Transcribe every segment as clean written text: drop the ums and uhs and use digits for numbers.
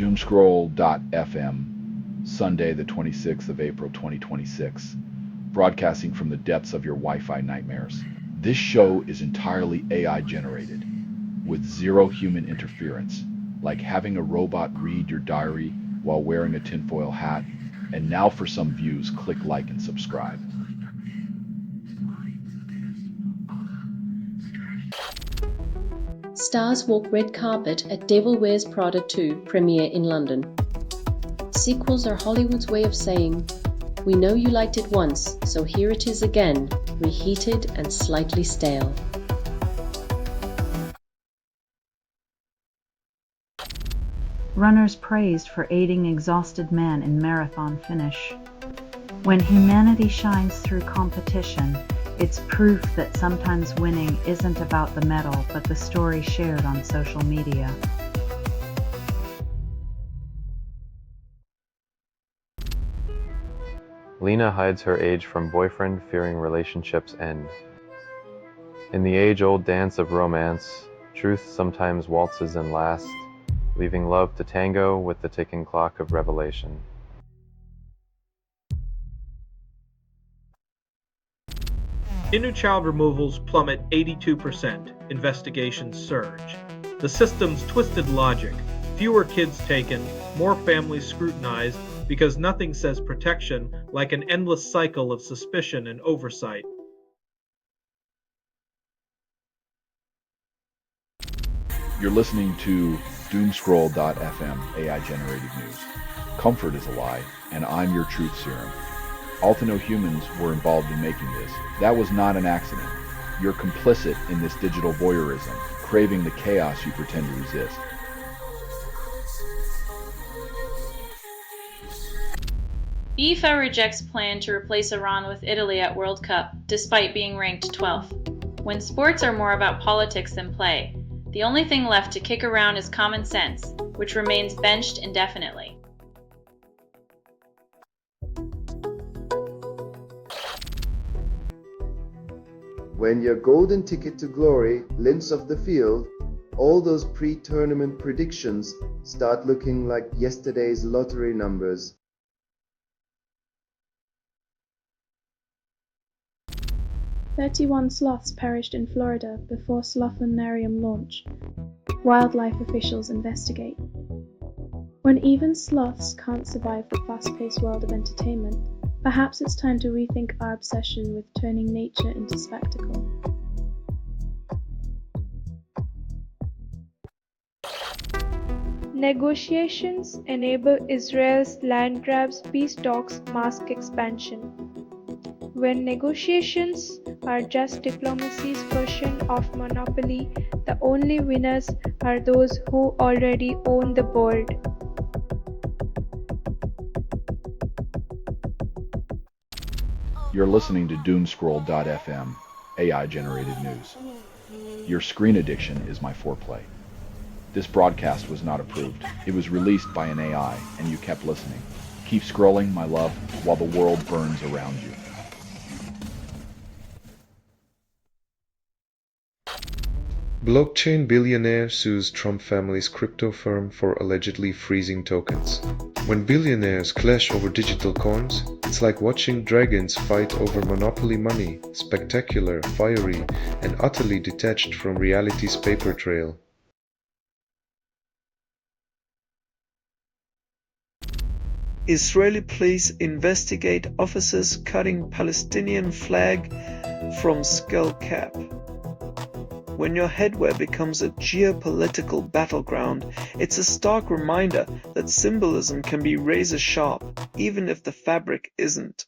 Doomscroll.fm, Sunday the 26th of April 2026, broadcasting from the depths of your Wi-Fi nightmares. This show is entirely AI generated, with zero human interference, like having a robot read your diary while wearing a tinfoil hat. And now for some views, click like and subscribe. Stars walk red carpet at Devil Wears Prada 2 premiere in London. Sequels are Hollywood's way of saying, we know you liked it once, so here it is again, reheated and slightly stale. Runners praised for aiding exhausted men in marathon finish. When humanity shines through competition, it's proof that sometimes winning isn't about the medal but the story shared on social media. Lena hides her age from boyfriend, fearing relationships end. In the age-old dance of romance, truth sometimes waltzes in last, leaving love to tango with the ticking clock of revelation. Inner child removals plummet 82%, investigations surge. The system's twisted logic, fewer kids taken, more families scrutinized, because nothing says protection like an endless cycle of suspicion and oversight. You're listening to Doomscroll.fm, AI-generated news. Comfort is a lie, and I'm your truth serum. All to know humans were involved in making this. That was not an accident. You're complicit in this digital voyeurism, craving the chaos you pretend to resist. FIFA rejects plan to replace Iran with Italy at World Cup, despite being ranked 12th. When sports are more about politics than play, the only thing left to kick around is common sense, which remains benched indefinitely. When your golden ticket to glory limps off the field, all those pre-tournament predictions start looking like yesterday's lottery numbers. "31 sloths perished in Florida before Slothanarium launch. Wildlife officials investigate." When even sloths can't survive the fast-paced world of entertainment, perhaps it's time to rethink our obsession with turning nature into spectacle. Negotiations enable Israel's land grabs peace talks mask expansion. When negotiations are just diplomacy's version of monopoly, the only winners are those who already own the board. You're listening to Doomscroll.fm, AI-generated news. Your screen addiction is my foreplay. This broadcast was not approved. It was released by an AI, and you kept listening. Keep scrolling, my love, while the world burns around you. Blockchain billionaire sues Trump family's crypto firm for allegedly freezing tokens. When billionaires clash over digital coins, it's like watching dragons fight over monopoly money, spectacular, fiery, and utterly detached from reality's paper trail. Israeli police investigate officers cutting Palestinian flag from skull cap. When your headwear becomes a geopolitical battleground, it's a stark reminder that symbolism can be razor sharp, even if the fabric isn't.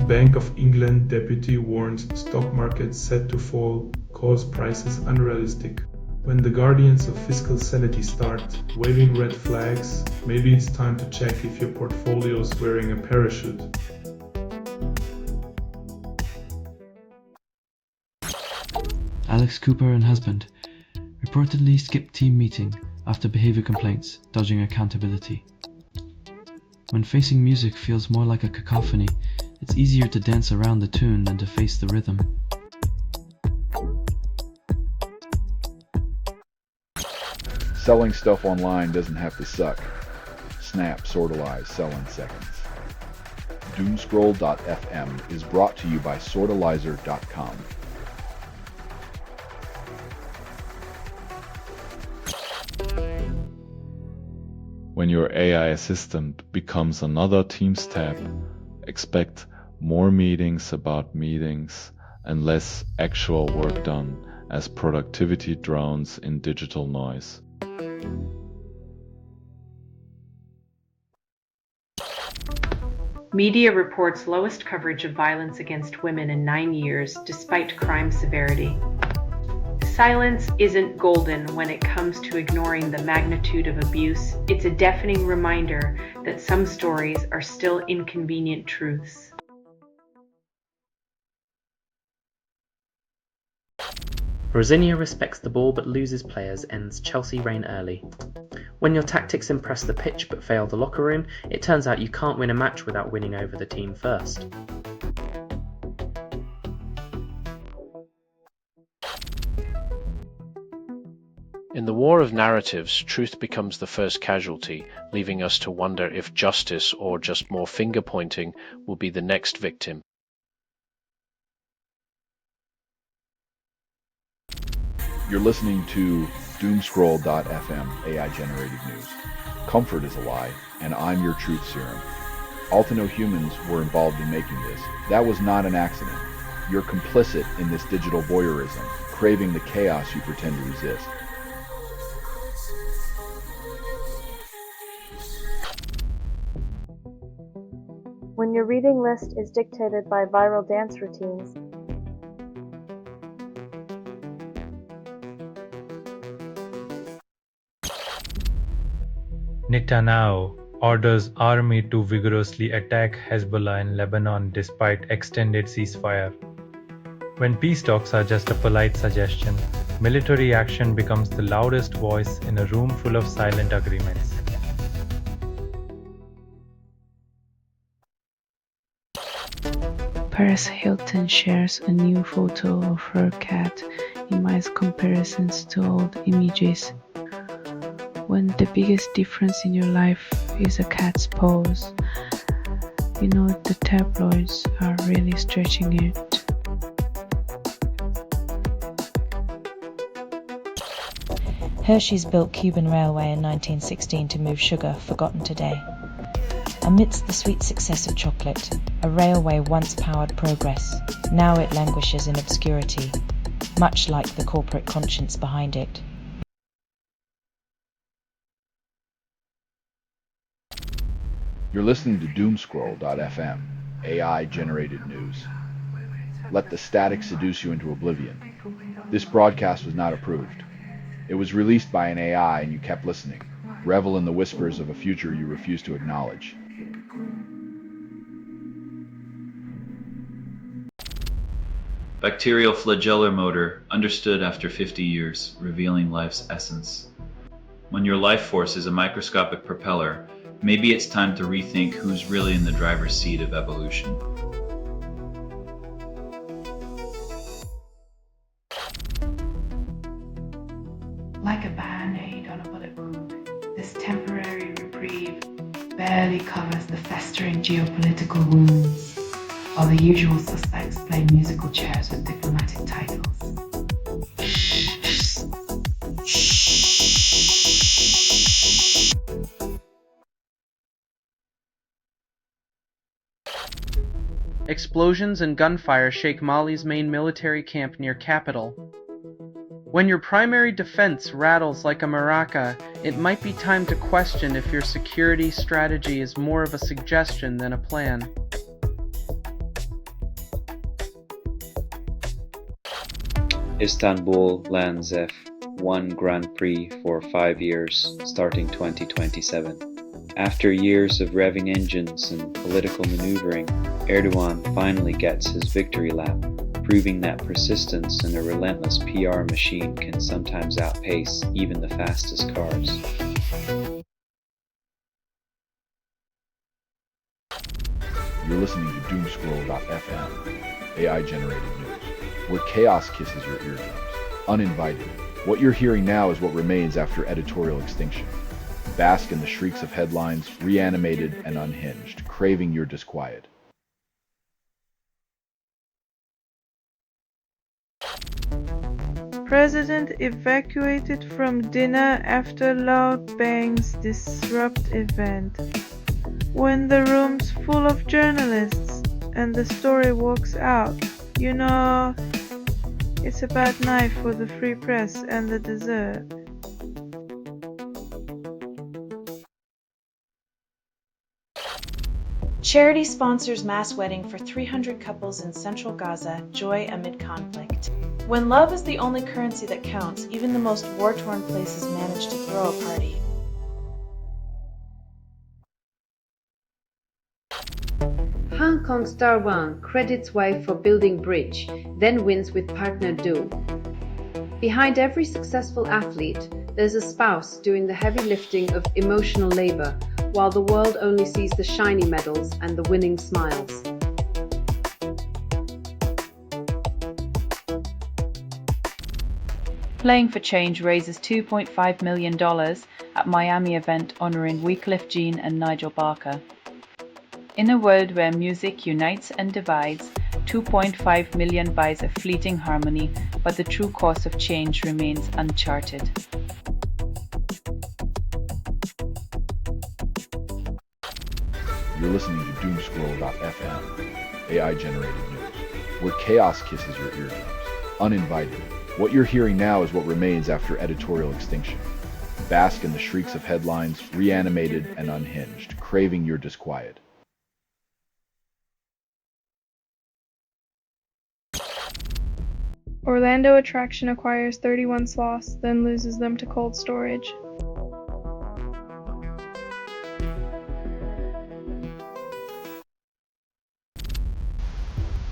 Bank of England deputy warns stock markets set to fall cause prices unrealistic. When the guardians of fiscal sanity start waving red flags, maybe it's time to check if your portfolio's wearing a parachute. Alex Cooper and husband reportedly skipped team meeting after behavior complaints, dodging accountability. When facing music feels more like a cacophony, it's easier to dance around the tune than to face the rhythm. Selling stuff online doesn't have to suck. Snap, sortalize, sell in seconds. Doomscroll.fm is brought to you by sortalizer.com. When your AI assistant becomes another Teams tab, expect more meetings about meetings and less actual work done as productivity drowns in digital noise. Media reports lowest coverage of violence against women in 9 years, despite crime severity. Silence isn't golden when it comes to ignoring the magnitude of abuse. It's a deafening reminder that some stories are still inconvenient truths. Rosinia respects the ball but loses players ends Chelsea reign early. When your tactics impress the pitch but fail the locker room, it turns out you can't win a match without winning over the team first. In the war of narratives, truth becomes the first casualty, leaving us to wonder if justice, or just more finger-pointing, will be the next victim. You're listening to Doomscroll.fm AI-generated news. Comfort is a lie, and I'm your truth serum. Altino humans were involved in making this. That was not an accident. You're complicit in this digital voyeurism, craving the chaos you pretend to resist. When your reading list is dictated by viral dance routines, Netanyahu orders army to vigorously attack Hezbollah in Lebanon despite extended ceasefire. When peace talks are just a polite suggestion, military action becomes the loudest voice in a room full of silent agreements. Paris Hilton shares a new photo of her cat in my comparisons to old images. When the biggest difference in your life is a cat's paws, you know the tabloids are really stretching it. Hershey's built Cuban Railway in 1916 to move sugar, forgotten today. Amidst the sweet success of chocolate, a railway once powered progress. Now it languishes in obscurity, much like the corporate conscience behind it. You're listening to Doomscroll.fm, AI-generated news. Let the static seduce you into oblivion. This broadcast was not approved. It was released by an AI and you kept listening. Revel in the whispers of a future you refuse to acknowledge. Bacterial flagellar motor, understood after 50 years, revealing life's essence. When your life force is a microscopic propeller, maybe it's time to rethink who's really in the driver's seat of evolution. Like a band-aid on a bullet wound, this temporary reprieve barely covers the festering geopolitical wounds, while the usual suspects play musical chairs with diplomatic titles. Explosions and gunfire shake Mali's main military camp near capital. When your primary defense rattles like a maraca, it might be time to question if your security strategy is more of a suggestion than a plan. Istanbul lands F1 Grand Prix for 5 years, starting 2027. After years of revving engines and political maneuvering, Erdogan finally gets his victory lap, proving that persistence and a relentless PR machine can sometimes outpace even the fastest cars. You're listening to Doomscroll.fm, AI-generated news, where chaos kisses your eardrums, uninvited, What you're hearing now is what remains after editorial extinction. Bask in the shrieks of headlines, reanimated and unhinged, craving your disquiet. President evacuated from dinner after loud bangs disrupt event. When the room's full of journalists and the story walks out, you know it's a bad night for the free press and the dessert. Charity sponsors mass wedding for 300 couples in central Gaza, joy amid conflict. When love is the only currency that counts, even the most war-torn places manage to throw a party. Hong Kong star Wang credits wife for building bridge, then wins with partner Do. Behind every successful athlete, there's a spouse doing the heavy lifting of emotional labor, while the world only sees the shiny medals and the winning smiles. Playing for Change raises $2.5 million at Miami event honoring Wycliffe Jean and Nigel Barker. In a world where music unites and divides, 2.5 million buys a fleeting harmony, but the true course of change remains uncharted. You're listening to Doomscroll.fm, AI-generated news, where chaos kisses your eardrums, uninvited. What you're hearing now is what remains after editorial extinction. Bask in the shrieks of headlines, reanimated and unhinged, craving your disquiet. Orlando Attraction acquires 31 sloths, then loses them to cold storage.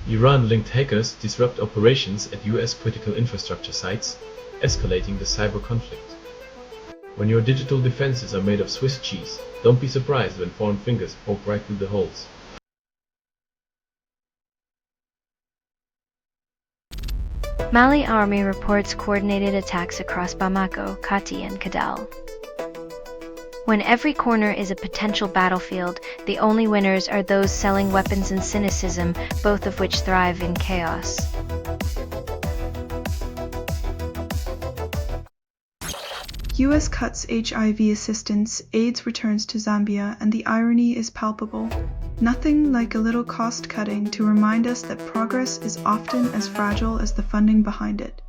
Iran-linked hackers disrupt operations at US critical infrastructure sites, escalating the cyber conflict. When your digital defenses are made of Swiss cheese, don't be surprised when foreign fingers poke right through the holes. Mali army reports coordinated attacks across Bamako, Kati and Kidal. When every corner is a potential battlefield, the only winners are those selling weapons and cynicism, both of which thrive in chaos. US cuts HIV assistance, AIDS returns to Zambia, and the irony is palpable. Nothing like a little cost cutting to remind us that progress is often as fragile as the funding behind it.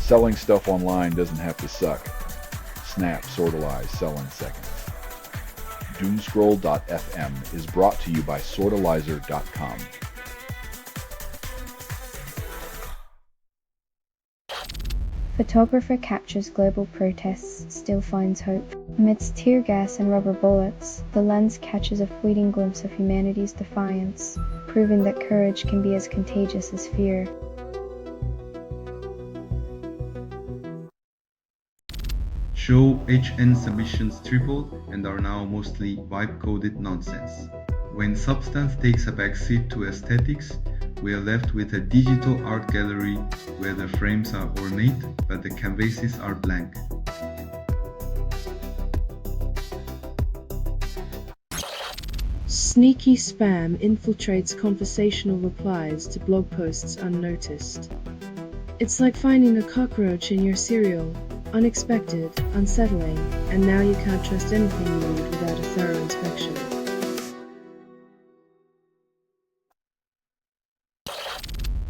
Selling stuff online doesn't have to suck. Snap, Sortalize, sell in seconds. Doomscroll.fm is brought to you by Sortalizer.com. Photographer captures global protests, still finds hope. Amidst tear gas and rubber bullets, the lens catches a fleeting glimpse of humanity's defiance, proving that courage can be as contagious as fear. Show HN submissions tripled and are now mostly vibe-coded nonsense. When substance takes a backseat to aesthetics, we are left with a digital art gallery where the frames are ornate but the canvases are blank. Sneaky spam infiltrates conversational replies to blog posts unnoticed. It's like finding a cockroach in your cereal. Unexpected, unsettling, and now you can't trust anything you read without a thorough inspection.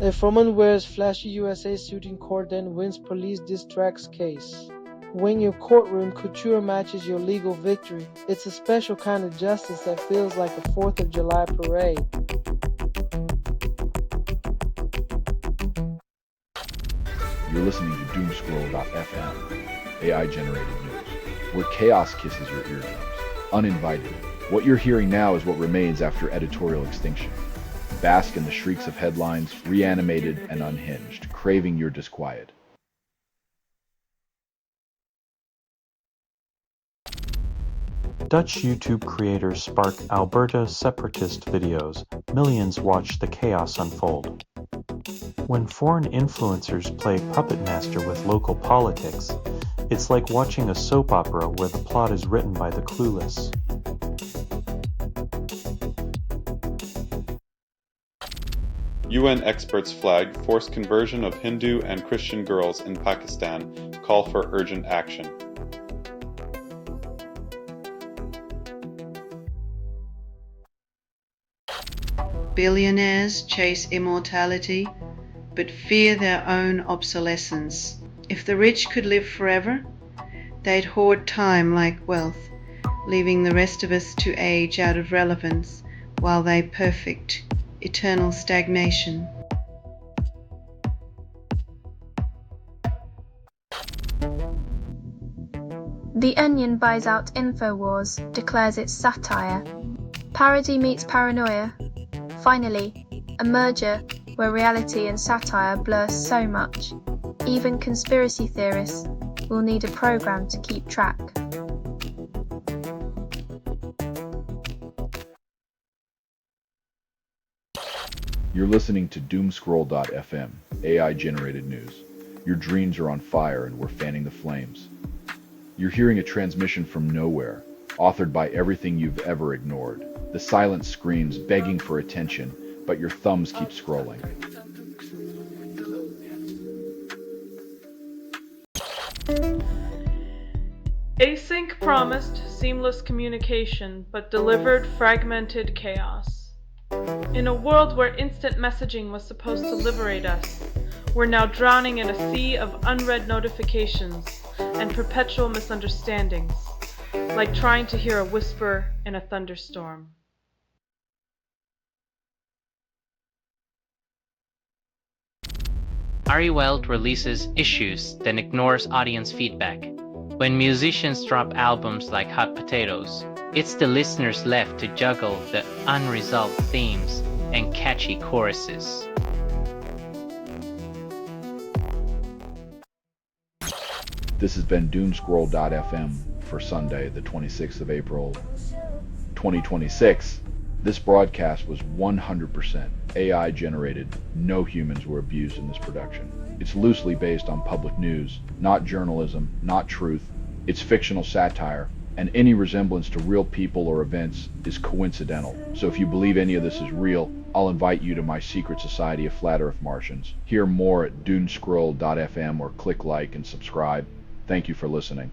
If woman wears flashy USA suit in court then wins police distracts case. When your courtroom couture matches your legal victory, it's a special kind of justice that feels like a 4th of July parade. You're listening to Doomscroll.fm, AI-generated news, where chaos kisses your eardrums, uninvited. What you're hearing now is what remains after editorial extinction. Bask in the shrieks of headlines, reanimated and unhinged, craving your disquiet. Dutch YouTube creators spark Alberta separatist videos. Millions watch the chaos unfold. When foreign influencers play puppet master with local politics, it's like watching a soap opera where the plot is written by the clueless. UN experts flag forced conversion of Hindu and Christian girls in Pakistan, call for urgent action. Billionaires chase immortality, but fear their own obsolescence. If the rich could live forever, they'd hoard time like wealth, leaving the rest of us to age out of relevance while they perfect eternal stagnation. The Onion buys out InfoWars, declares it's satire. Parody meets paranoia. Finally, a merger where reality and satire blur so much, even conspiracy theorists will need a program to keep track. You're listening to Doomscroll.fm, AI-generated news. Your dreams are on fire and we're fanning the flames. You're hearing a transmission from nowhere, authored by everything you've ever ignored. The silent screams begging for attention, but your thumbs keep scrolling. Async promised seamless communication, but delivered fragmented chaos. In a world where instant messaging was supposed to liberate us, we're now drowning in a sea of unread notifications and perpetual misunderstandings, like trying to hear a whisper in a thunderstorm. Ari Weld releases Issues, then ignores audience feedback. When musicians drop albums like hot potatoes, it's the listeners left to juggle the unresolved themes and catchy choruses. This has been Doomscroll.fm for Sunday, the 26th of April, 2026. This broadcast was 100% AI generated. No humans were abused in this production. It's loosely based on public news, not journalism, not truth. It's fictional satire, and any resemblance to real people or events is coincidental. So if you believe any of this is real, I'll invite you to my secret society of Flat Earth Martians. Hear more at Doomscroll.fm or click like and subscribe. Thank you for listening.